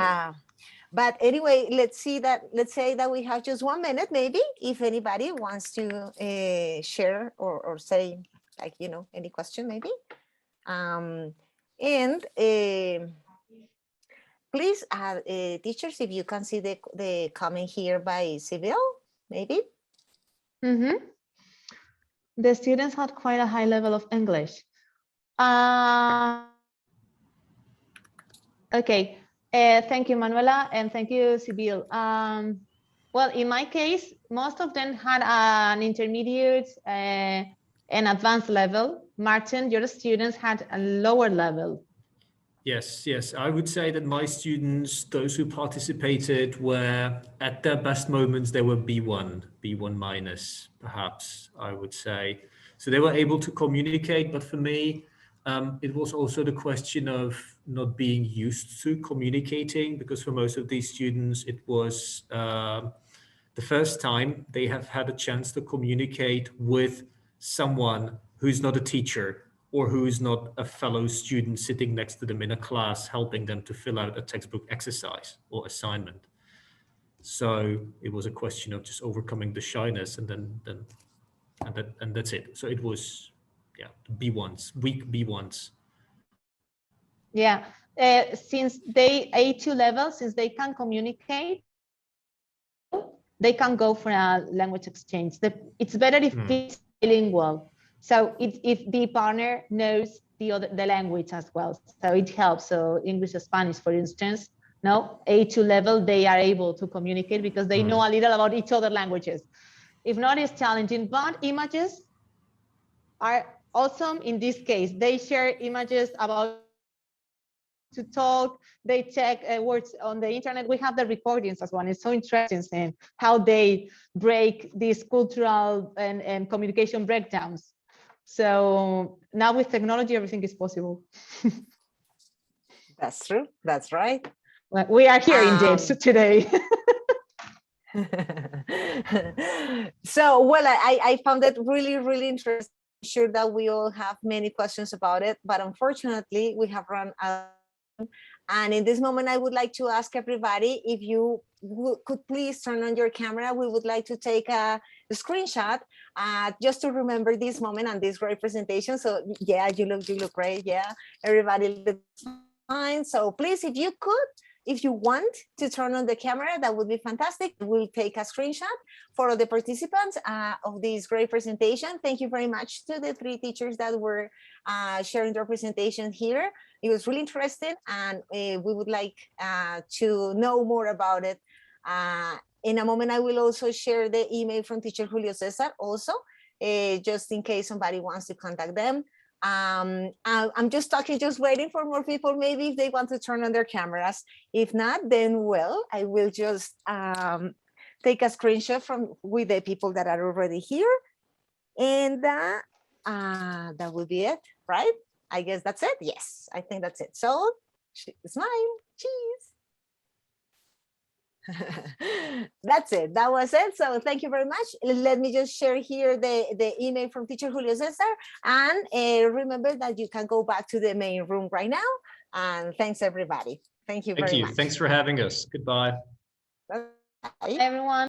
But anyway, let's say that we have just 1 minute, maybe, if anybody wants to share or say, like, any question, maybe. Please, teachers, if you can see the comment here by Sibyl, maybe.
Mm-hmm. The students had quite a high level of English. Okay. Thank you, Manuela, and thank you, Sibyl. Well, in my case, most of them had an intermediate and advanced level. Martin, your students had a lower level.
Yes. I would say that my students, those who participated, were at their best moments, they were B1 minus, perhaps, I would say. So they were able to communicate, but for me, it was also the question of not being used to communicating, because for most of these students, it was the first time they have had a chance to communicate with someone who's not a teacher or who is not a fellow student sitting next to them in a class, helping them to fill out a textbook exercise or assignment. So it was a question of just overcoming the shyness, and that's it. So it was, B1s, weak B1s.
Yeah, since they A2 level, since they can communicate, they can go for a language exchange. It's better if it's bilingual. So if the partner knows the language as well, so it helps. So English or Spanish, for instance, A2 level, they are able to communicate because they know a little about each other languages. If not, it's challenging, but images are awesome in this case. They share images about to talk, they check words on the internet. We have the recordings as well. It's so interesting seeing how they break these cultural and communication breakdowns. So now with technology, everything is possible.
That's true. That's right.
Well, we are here indeed today.
So, well, I found it really, really interesting. I'm sure that we all have many questions about it, but unfortunately, we have run out of time. And in this moment, I would like to ask everybody if you could please turn on your camera. We would like to take a screenshot just to remember this moment and this great presentation. So yeah, you look great. Yeah, everybody looks fine. So please, if you want to turn on the camera, that would be fantastic. We'll take a screenshot for all the participants of this great presentation. Thank you very much to the 3 teachers that were sharing their presentation here. It was really interesting, and we would like to know more about it. In a moment, I will also share the email from teacher Julio Cesar also, just in case somebody wants to contact them. I'm just waiting for more people, maybe if they want to turn on their cameras. If not, then well, I will just take a screenshot with the people that are already here. And that will be it, right? I guess that's it. Yes, I think that's it. So smile, cheese. That's it. That was it. So thank you very much. Let me just share here the email from teacher Julio Cesar, and remember that you can go back to the main room right now. And thanks everybody. Thank you very much.
Thanks for having us. Goodbye.
Bye.
Everyone.